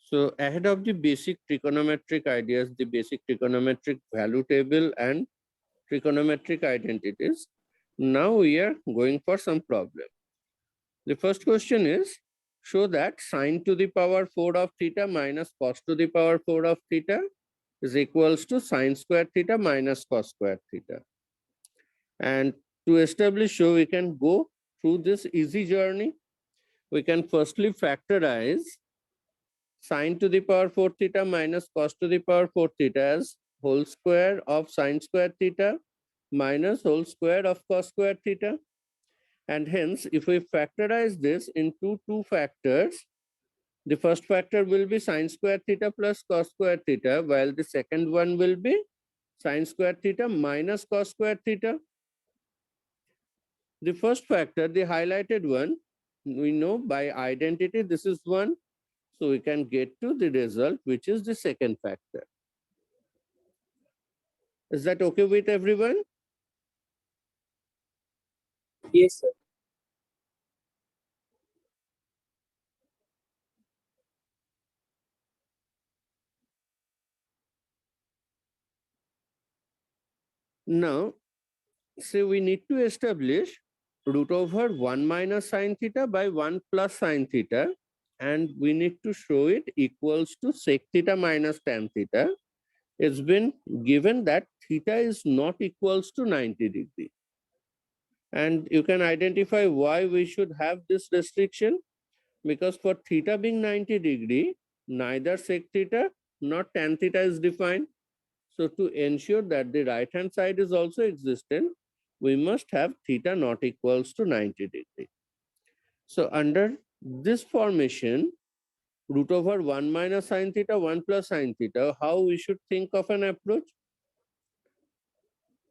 So ahead of the basic trigonometric ideas, the basic trigonometric value table and trigonometric identities, now we are going for some problem. The first question is, show that sine to the power 4 of theta minus cos to the power 4 of theta is equals to sine square theta minus cos square theta. And to establish so we can go through this easy journey. We can firstly factorize sine to the power 4 theta minus cos to the power 4 theta as whole square of sine square theta minus whole square of cos square theta. And hence, if we factorize this into two factors, the first factor will be sine square theta plus cos square theta, while the second one will be sine square theta minus cos square theta. The first factor, the highlighted one, we know by identity this is 1. So we can get to the result, which is the second factor. Is that okay with everyone? Yes, sir. Now, say we need to establish root over 1 minus sine theta by 1 plus sine theta, and we need to show it equals to sec theta minus tan theta. It's been given that theta is not equals to 90 degree. And you can identify why we should have this restriction, because for theta being 90 degree, neither sec theta nor tan theta is defined. So to ensure that the right hand side is also existent, we must have theta not equals to 90 degree. So under this formation, root over 1 minus sine theta, 1 plus sine theta, how we should think of an approach?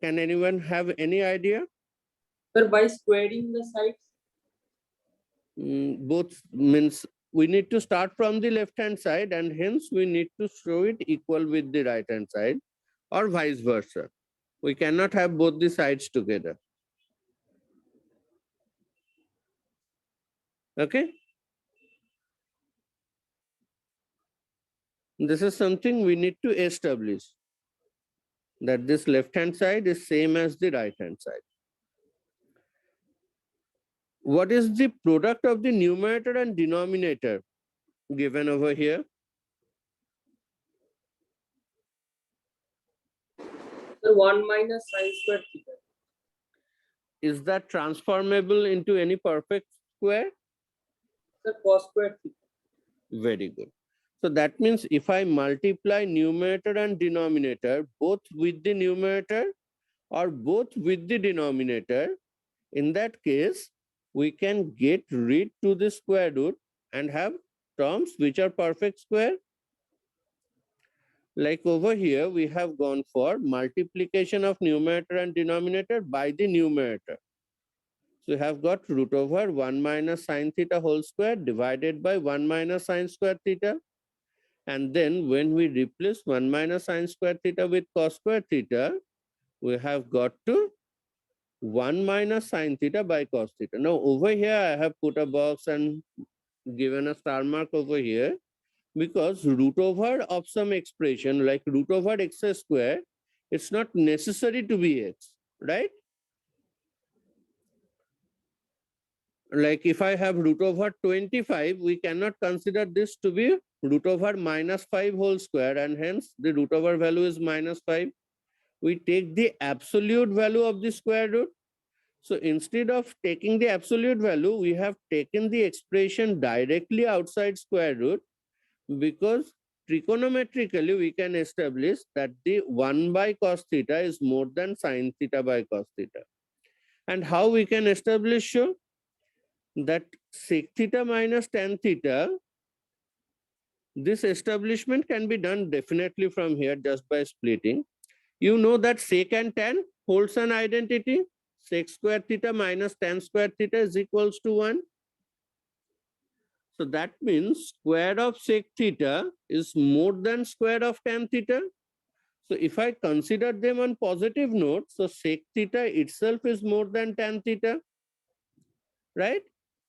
Can anyone have any idea? Sir, by squaring the sides. Both means we need to start from the left hand side, and hence we need to show it equal with the right hand side, or vice versa. We cannot have both the sides together. Okay? This is something we need to establish, that this left hand side is same as the right hand side. What is the product of the numerator and denominator given over here? Sir, 1 minus sine square theta. Is that transformable into any perfect square? Sir, cos square theta. Very good. So that means if I multiply numerator and denominator both with the numerator or both with the denominator, in that case, we can get rid to the square root and have terms which are perfect square. Like over here, we have gone for multiplication of numerator and denominator by the numerator. So we have got root over 1 minus sine theta whole square divided by 1 minus sine square theta. And then when we replace 1 minus sine square theta with cos square theta, we have got to 1 minus sine theta by cos theta. Now over here, I have put a box and given a star mark over here, because root over of some expression like root over x square, it's not necessary to be x, right? Like if I have root over 25, we cannot consider this to be root over minus 5 whole square, and hence the root over value is minus 5. We take the absolute value of the square root. So instead of taking the absolute value, we have taken the expression directly outside square root, because trigonometrically we can establish that the 1 by cos theta is more than sine theta by cos theta. And how we can establish so? That sec theta minus tan theta, this establishment can be done definitely from here just by splitting. You know that sec and tan holds an identity. Sec square theta minus tan square theta is equals to 1. So that means square of sec theta is more than square of tan theta. So if I consider them on positive note, so sec theta itself is more than tan theta, right?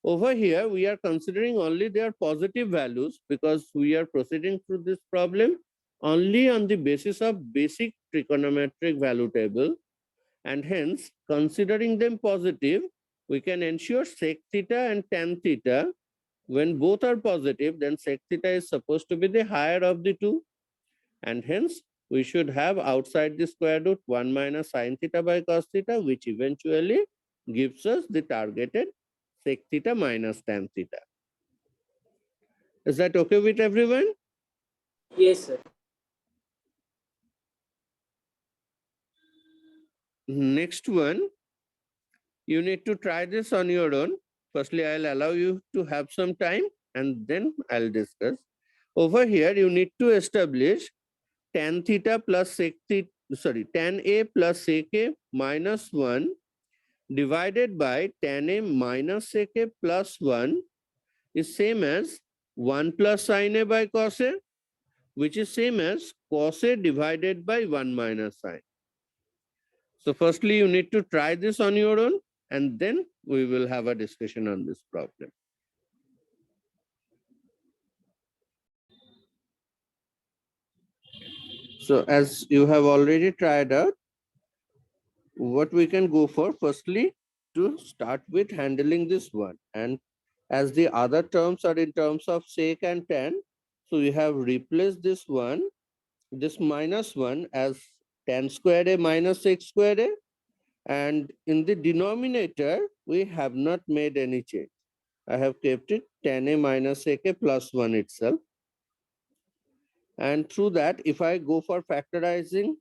Over here, we are considering only their positive values because we are proceeding through this problem only on the basis of basic trigonometric value table, and hence considering them positive, we can ensure sec theta and tan theta. When both are positive, then sec theta is supposed to be the higher of the two, and hence we should have outside the square root 1 minus sin theta by cos theta, which eventually gives us the targeted sec theta minus tan theta. Is that okay with everyone? Yes, sir. Next one, you need to try this on your own. Firstly, I'll allow you to have some time and then I'll discuss. Over here, you need to establish tan theta plus sec theta, tan A plus sec A minus 1 divided by tan A minus sec A plus 1 is same as 1 plus sin A by cos A, which is same as cos A divided by 1 minus sin. So firstly, you need to try this on your own and then we will have a discussion on this problem. So as you have already tried out, what we can go for, firstly, to start with handling this one. And as the other terms are in terms of sec and tan, so we have replaced this one, this minus 1 as tan squared A minus sec squared A. And in the denominator, we have not made any change. I have kept it tan A minus sec A plus 1 itself. And through that, if I go for factorizing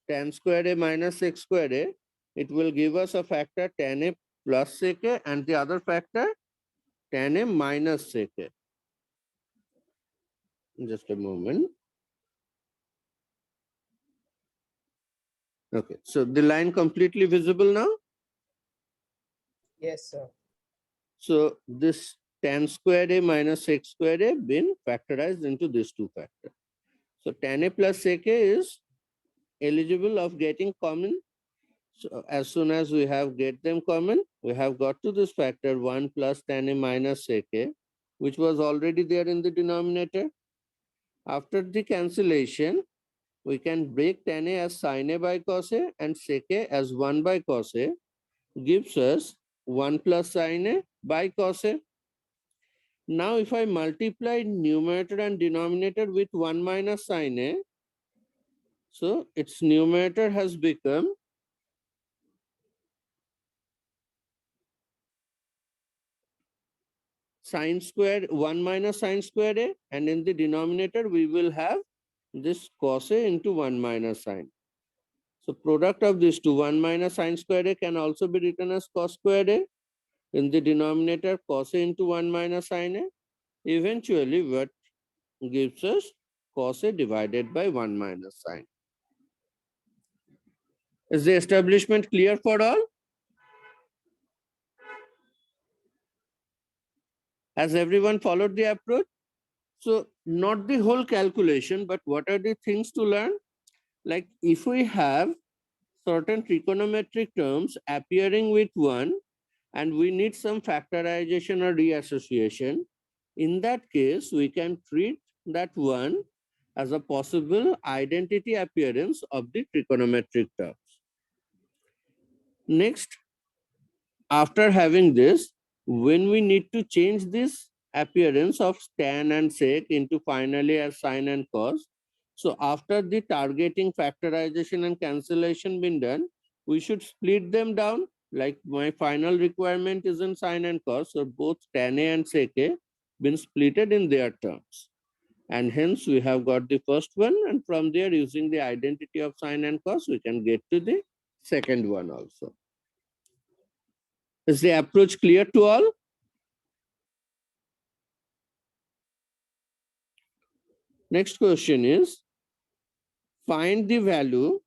tan squared A minus sec squared A, it will give us a factor tan A plus sec A and the other factor tan A minus sec A. Just a moment. Okay, so the line completely visible now? Yes, sir. So this tan squared A minus sec squared A been factorized into these two factors. So tan A plus sec A is eligible of getting common. So as soon as we have get them common, we have got to this factor 1 plus tan A minus sec A, which was already there in the denominator. After the cancellation, we can break tan A as sin A by cos A and sec A as 1 by cos A, gives us 1 plus sin A by cos A. Now if I multiply numerator and denominator with 1 minus sin A, so its numerator has become sin squared 1 minus sin squared A, and in the denominator we will have this cos A into 1 minus sin. So product of these two, 1 minus sin squared A can also be written as cos squared A. In the denominator, cos A into 1 minus sin A. Eventually, what gives us cos A divided by 1 minus sin. Is the establishment clear for all? Has everyone followed the approach? So not the whole calculation, but what are the things to learn? Like if we have certain trigonometric terms appearing with 1 and we need some factorization or reassociation, in that case, we can treat that 1 as a possible identity appearance of the trigonometric terms. Next, after having this, when we need to change this appearance of tan and sec into finally as sin and cos, so after the targeting, factorization and cancellation been done, we should split them down. Like my final requirement is in sin and cos, so both tan A and sec A been splitted in their terms. And hence we have got the first one, and from there using the identity of sin and cos, we can get to the second one also. Is the approach clear to all? Next question is, find the value.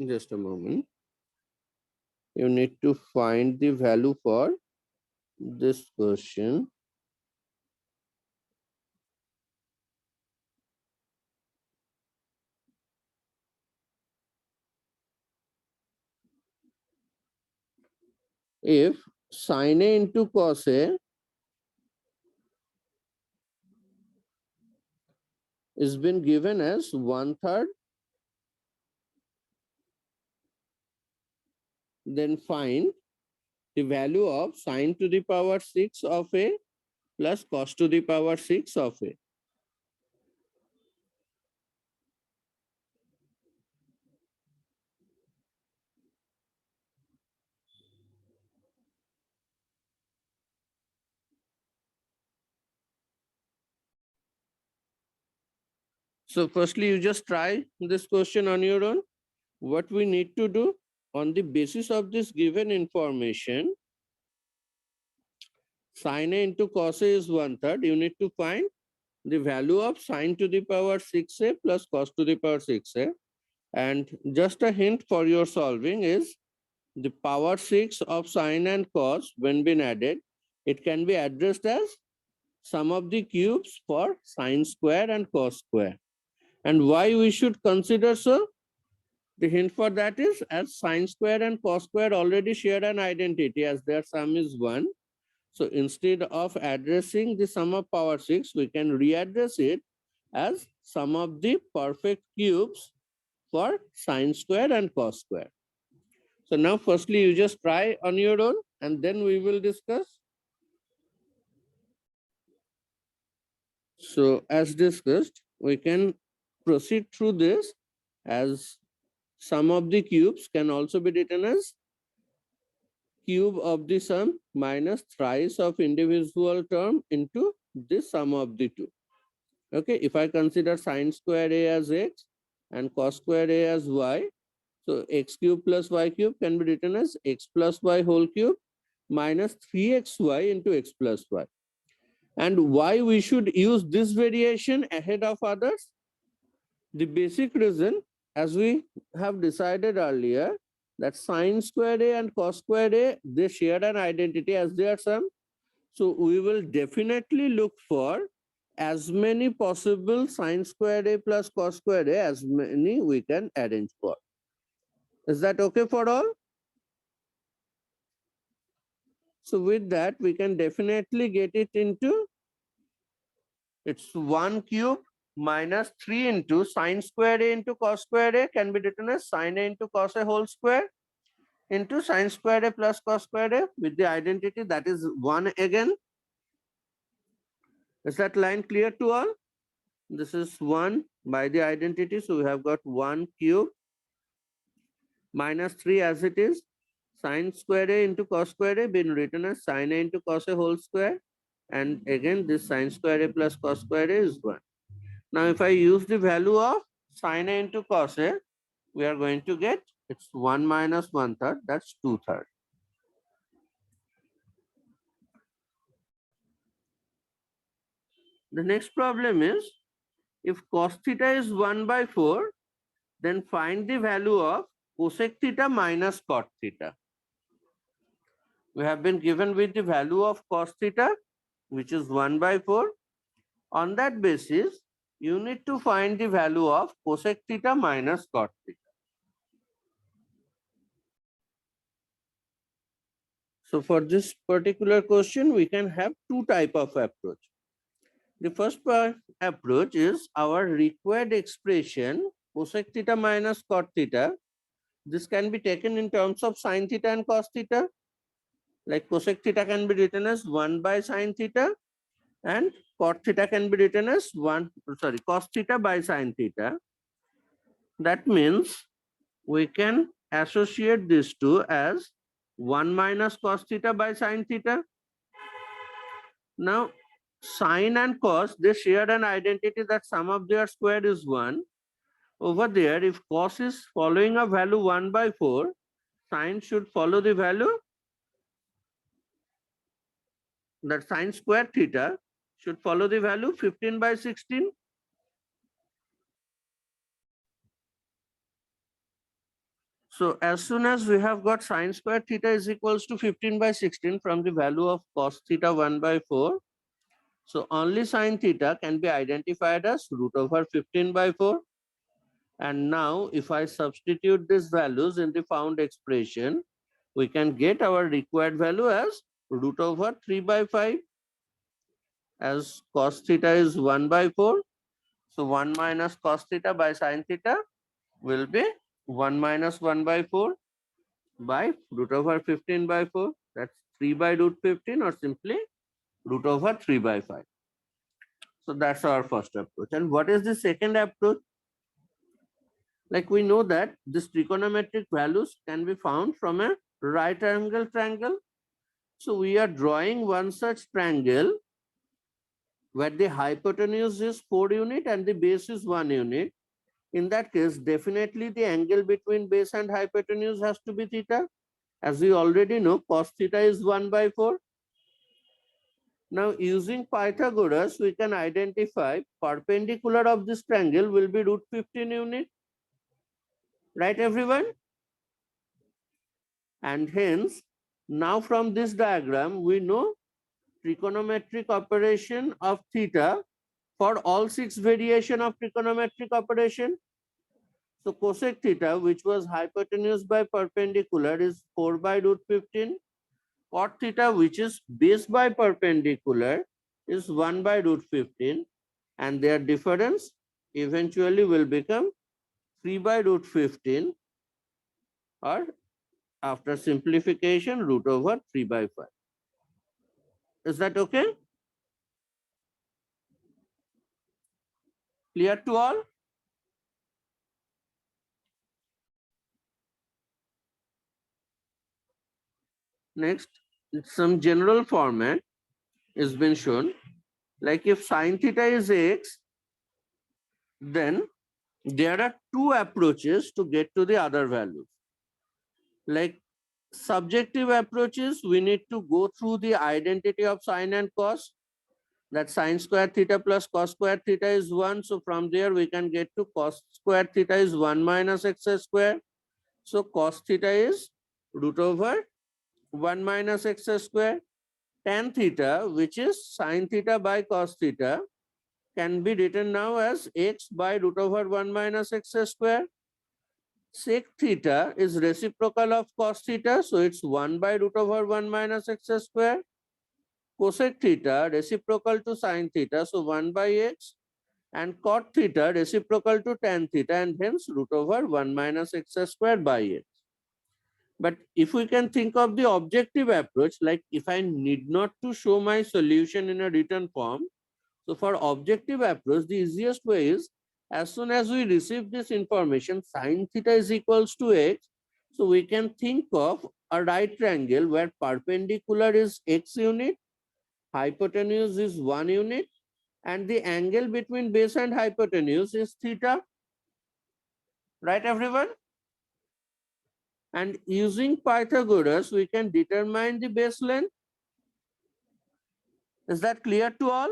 Just a moment. You need to find the value for this question. if sin A into cos A is been given as 1/3, then find the value of sin to the power 6 of A plus cos to the power 6 of A. So firstly, you just try this question on your own. What we need to do on the basis of this given information, sin A into cos A is 1/3. You need to find the value of sin to the power 6A plus cos to the power 6A. And just a hint for your solving is the power 6 of sin and cos, when been added, it can be addressed as sum of the cubes for sin square and cos square. And why we should consider so? The hint for that is, as sin square and cos square already share an identity as their sum is 1. So instead of addressing the sum of power 6, we can readdress it as sum of the perfect cubes for sin square and cos square. So now firstly, you just try on your own and then we will discuss. So as discussed, we can proceed through this as sum of the cubes can also be written as cube of the sum minus thrice of individual term into the sum of the two. Okay, if I consider sin square A as x and cos square A as y, so x cube plus y cube can be written as x plus y whole cube minus 3xy into x plus y. And why we should use this variation ahead of others? The basic reason, as we have decided earlier, that sin square A and cos square A, they share an identity as their sum. So we will definitely look for as many possible sin square A plus cos square A as many we can arrange for. Is that okay for all? So with that, we can definitely get it into, it's 1 cube minus 3 into sin square A into cos square A can be written as sin A into cos A whole square into sin square A plus cos square A with the identity that is 1 again. Is that line clear to all? This is 1 by the identity. So we have got 1 cube minus 3 as it is. Sin square A into cos square A been written as sin A into cos A whole square. And again, this sin square A plus cos square A is 1. Now, if I use the value of sin A into cos A, we are going to get, it's 1 minus 1/3, that's 2/3. The next problem is, if cos theta is 1/4, then find the value of cosec theta minus cot theta. We have been given with the value of cos theta, which is 1/4. On that basis, you need to find the value of cosec theta minus cot theta. So for this particular question, we can have two types of approach. The first approach is our required expression cosec theta minus cot theta. This can be taken in terms of sin theta and cos theta. Like cosec theta can be written as 1 by sin theta and cot theta can be written as cos theta by sin theta. That means we can associate these two as 1 minus cos theta by sin theta. Now, sin and cos, they share an identity that sum of their square is 1. Over there, if cos is following a value 1/4, sin should follow the value, that sin square theta should follow the value 15/16. So as soon as we have got sin square theta is equals to 15/16 from the value of cos theta 1/4, so only sin theta can be identified as root over 15/4. And now if I substitute these values in the found expression, we can get our required value as root over 3 by 5, as cos theta is 1 by 4. So 1 minus cos theta by sin theta will be 1 minus 1 by 4 by root over 15 by 4. That's 3 by root 15, or simply root over 3 by 5. So that's our first approach. And what is the second approach? Like we know that this trigonometric values can be found from a right angle triangle. So we are drawing one such triangle where the hypotenuse is 4 unit and the base is 1 unit. In that case, definitely the angle between base and hypotenuse has to be theta. As we already know, cos theta is 1 by 4. Now using Pythagoras, we can identify perpendicular of this triangle will be root 15 unit. Right, everyone? And hence, now from this diagram, we know trigonometric operation of theta for all 6 variation of trigonometric operation. So cosec theta, which was hypotenuse by perpendicular, is 4 by root 15. Cot theta, which is base by perpendicular, is 1 by root 15. And their difference eventually will become 3 by root 15, or after simplification, root over 3 by 5. Is that okay? Clear to all? Next, some general format has been shown. Like if sin theta is x, then there are 2 approaches to get to the other values. Like subjective approaches, we need to go through the identity of sine and cos. That sine square theta plus cos square theta is 1. So from there we can get to cos square theta is 1 minus x square. So cos theta is root over 1 minus x square. Tan theta, which is sine theta by cos theta, can be written now as x by root over 1 minus x square. Sec theta is reciprocal of cos theta, so it's 1 by root over 1 minus x square. Cosec theta reciprocal to sine theta, so 1 by x. And cot theta reciprocal to tan theta, and hence root over 1 minus x square by x. But if we can think of the objective approach, like if I need not to show my solution in a written form, so for objective approach, the easiest way is, as soon as we receive this information, sine theta is equals to x, so we can think of a right triangle where perpendicular is x unit, hypotenuse is 1 unit, and the angle between base and hypotenuse is theta. Right, everyone? And using Pythagoras, we can determine the base length. Is that clear to all?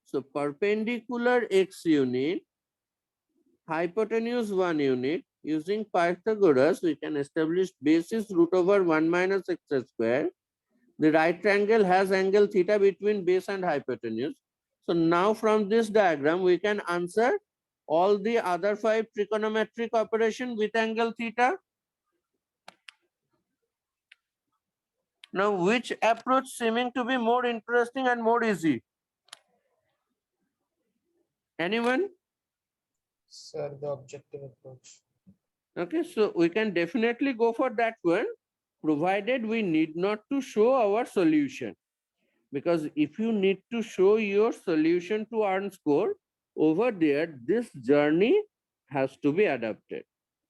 So perpendicular x unit, hypotenuse 1 unit. Using Pythagoras, we can establish base is root over 1 minus x square. The right triangle has angle theta between base and hypotenuse. So now from this diagram, we can answer all the other 5 trigonometric operation with angle theta. Now, which approach seeming to be more interesting and more easy? Anyone? Sir, the objective approach. Okay, so we can definitely go for that one, provided we need not to show our solution. Because if you need to show your solution to earn score, over there, this journey has to be adapted.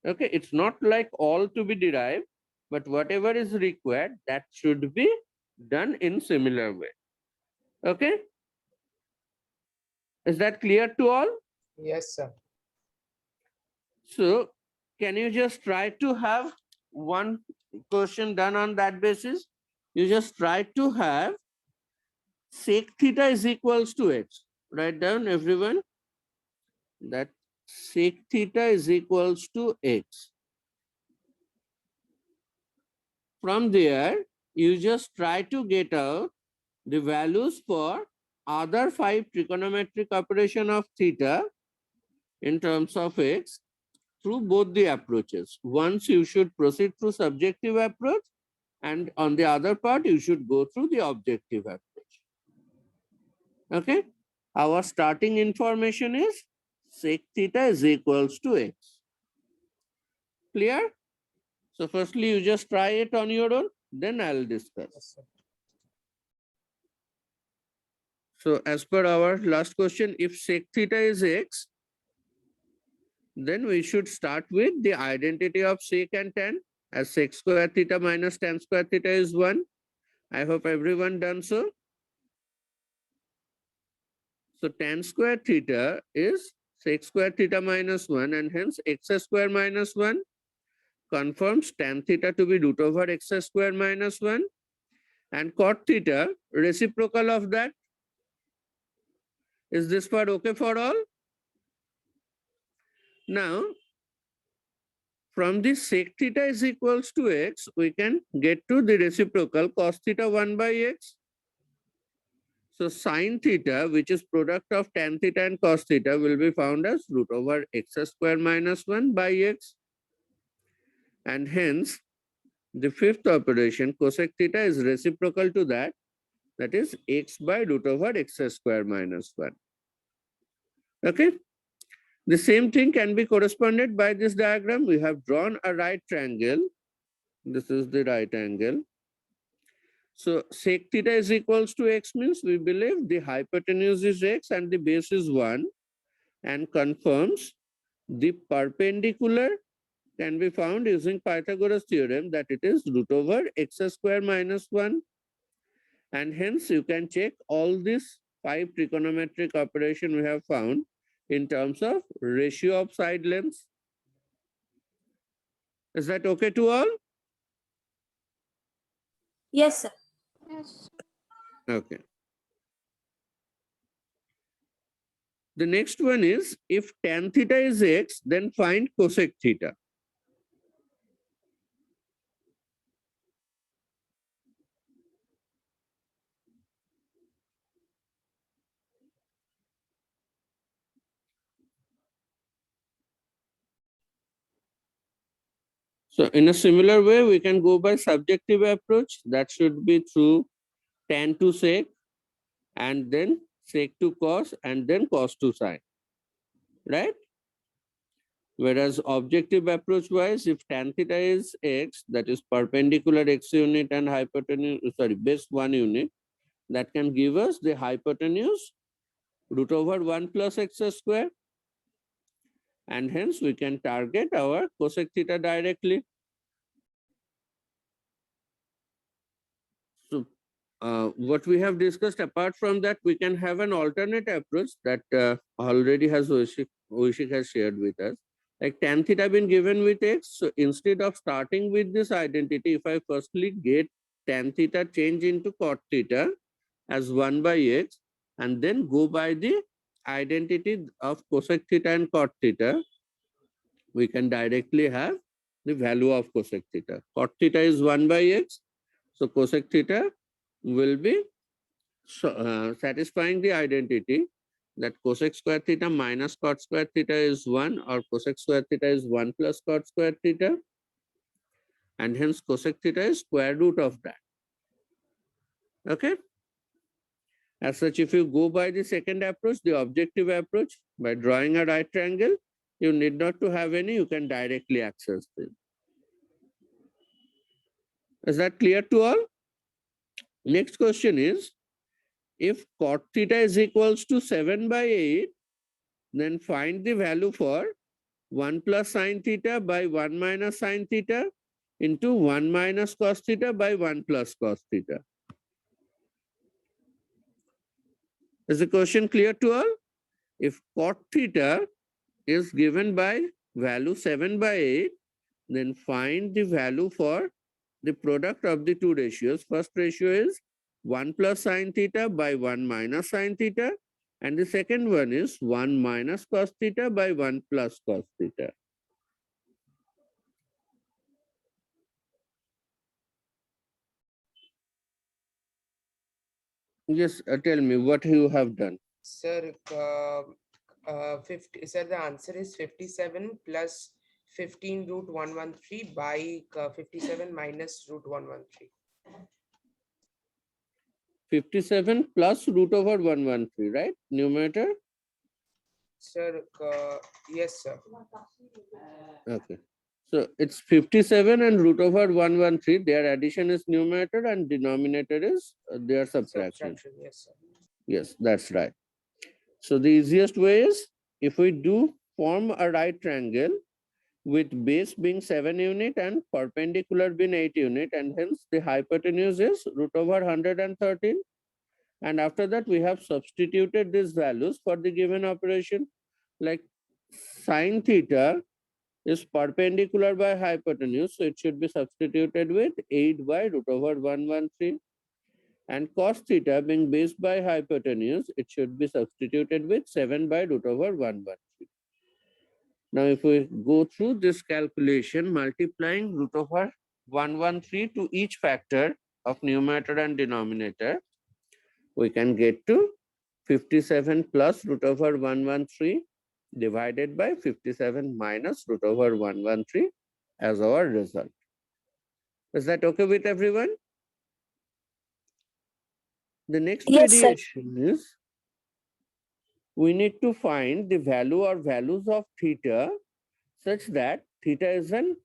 Okay, it's not like all to be derived, but whatever is required, that should be done in similar way. Okay? Is that clear to all? Yes, sir. So can you just try to have one question done on that basis? You just try to have sec theta is equals to x. Write down, everyone, that sec theta is equals to x. From there, you just try to get out the values for other 5 trigonometric operation of theta in terms of x. through both the approaches. Once you should proceed through subjective approach, and on the other part, you should go through the objective approach. Okay? Our starting information is sec theta is equals to x. Clear? So firstly, you just try it on your own, then I'll discuss. Yes, sir. So as per our last question, if sec theta is x, then we should start with the identity of sec and tan, as sec square theta minus tan square theta is 1. I hope everyone done so. So tan square theta is sec square theta minus 1, and hence x square minus 1 confirms tan theta to be root over x square minus 1, and cot theta reciprocal of that. Is this part okay for all? Now, from this sec theta is equals to x, we can get to the reciprocal cos theta 1 by x. So sin theta, which is product of tan theta and cos theta, will be found as root over x square minus 1 by x. And hence, the fifth operation, cosec theta, is reciprocal to that. That is x by root over x square minus 1. Okay? The same thing can be corresponded by this diagram. We have drawn a right triangle. This is the right angle. So sec theta is equals to x means we believe the hypotenuse is x and the base is 1, and confirms the perpendicular can be found using Pythagoras theorem, that it is root over x square minus 1. And hence you can check all these 5 trigonometric operation we have found in terms of ratio of side lengths. Is that okay to all? Yes, sir. Yes. Okay. The next one is, if tan theta is x, then find cosec theta. So in a similar way, we can go by subjective approach. That should be through tan to sec, and then sec to cos, and then cos to sin, right? Whereas objective approach wise, if tan theta is x, that is perpendicular x unit and hypotenuse, sorry, base 1 unit, that can give us the hypotenuse root over 1 plus x square. And hence we can target our cosec theta directly. So what we have discussed, apart from that, we can have an alternate approach that already has Oishik has shared with us. Like tan theta been given with x, so instead of starting with this identity, if I firstly get tan theta change into cot theta as 1 by x, and then go by the identity of cosec theta and cot theta, we can directly have the value of cosec theta. Cot theta is 1 by x, so cosec theta will be satisfying the identity that cosec square theta minus cot square theta is 1, or cosec square theta is 1 plus cot square theta, and hence cosec theta is square root of that. Okay? As such, if you go by the second approach, the objective approach, by drawing a right triangle, you need not to have any, you can directly access them. Is that clear to all? Next question is, if cot theta is equals to 7 by 8, then find the value for 1 plus sine theta by 1 minus sine theta into 1 minus cos theta by 1 plus cos theta. Is the question clear to all? If cot theta is given by value 7 by 8, then find the value for the product of the two ratios. First ratio is 1 plus sine theta by 1 minus sine theta, and the second one is 1 minus cos theta by 1 plus cos theta. Yes, tell me what you have done. Sir, 50. Sir, the answer is 57 plus 15 root 113 by 57 minus root 113. 57 plus root over 113, right? Numerator? Sir, yes, sir. Okay. So it's 57 and root over 113. Their addition is numerator and denominator is their subtraction. Subtraction, yes, sir. Yes, that's right. So the easiest way is if we do form a right triangle with base being 7 unit and perpendicular being 8 unit, and hence the hypotenuse is root over 113. And after that, we have substituted these values for the given operation, like sine theta is perpendicular by hypotenuse, so it should be substituted with 8 by root over 113. And cos theta being base by hypotenuse, it should be substituted with 7 by root over 113. Now, if we go through this calculation, multiplying root over 113 to each factor of numerator and denominator, we can get to 57 plus root over 113 divided by 57 minus root over 113 as our result. Is that okay with everyone? The next Yes, sir. variation is we need to find the value or values of theta such that theta is an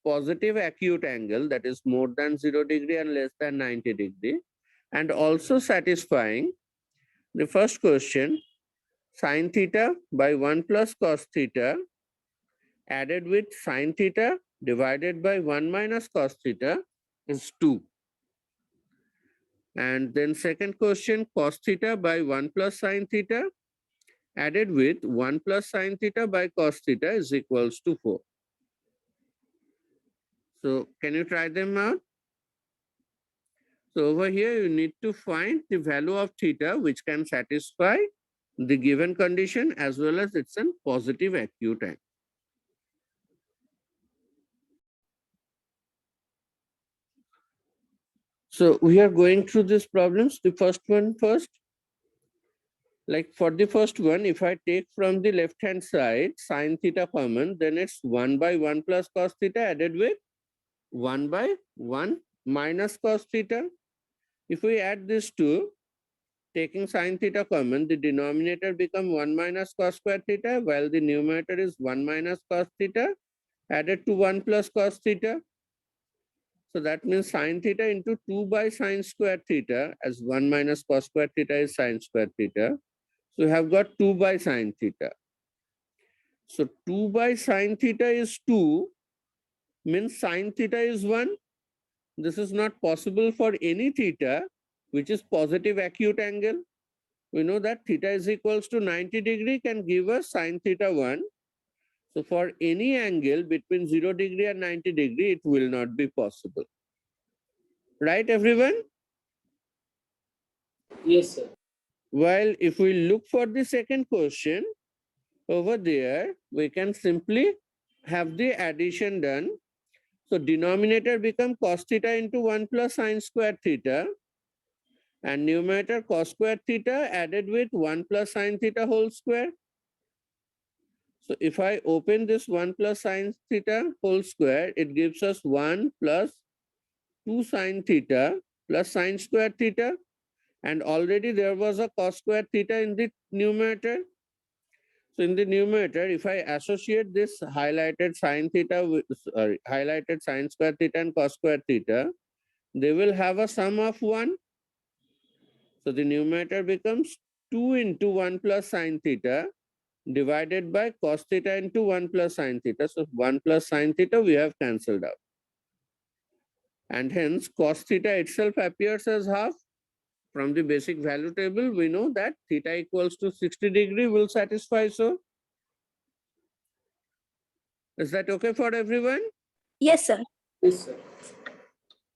positive acute angle, that is more than 0 degree and less than 90 degree, and also satisfying the first question, sine theta by 1 plus cos theta added with sine theta divided by 1 minus cos theta is 2. And then second question, cos theta by 1 plus sine theta added with 1 plus sine theta by cos theta is equals to 4. So can you try them out? So over here, you need to find the value of theta which can satisfy the given condition as well as it's a positive acute angle. So we are going through these problems. The first one first. Like for the first one, if I take from the left-hand side sine theta common, then it's 1 by 1 plus cos theta added with 1 by 1 minus cos theta. If we add these two, taking sine theta common, the denominator become 1 minus cos square theta, while the numerator is 1 minus cos theta added to 1 plus cos theta. So that means sine theta into 2 by sine square theta, as 1 minus cos square theta is sine square theta. So we have got 2 by sine theta. So 2 by sine theta is 2, means sine theta is 1. This is not possible for any theta which is positive acute angle. We know that theta is equals to 90 degree can give us sine theta 1. So for any angle between 0 degree and 90 degree, it will not be possible. Right, everyone? Yes, sir. While if we look for the second question, over there, we can simply have the addition done. So denominator become cos theta into 1 plus sine square theta, and numerator cos square theta added with 1 plus sine theta whole square. So if I open this 1 plus sine theta whole square, it gives us 1 plus 2 sine theta plus sine square theta. And already there was a cos square theta in the numerator. So in the numerator, if I associate this highlighted sine theta with highlighted sine square theta and cos square theta, they will have a sum of 1. So the numerator becomes 2 into 1 plus sine theta divided by cos theta into 1 plus sine theta. So 1 plus sine theta we have cancelled out. And hence cos theta itself appears as half. From the basic value table, we know that theta equals to 60 degree will satisfy. So is that okay for everyone? Yes, sir. Yes, sir.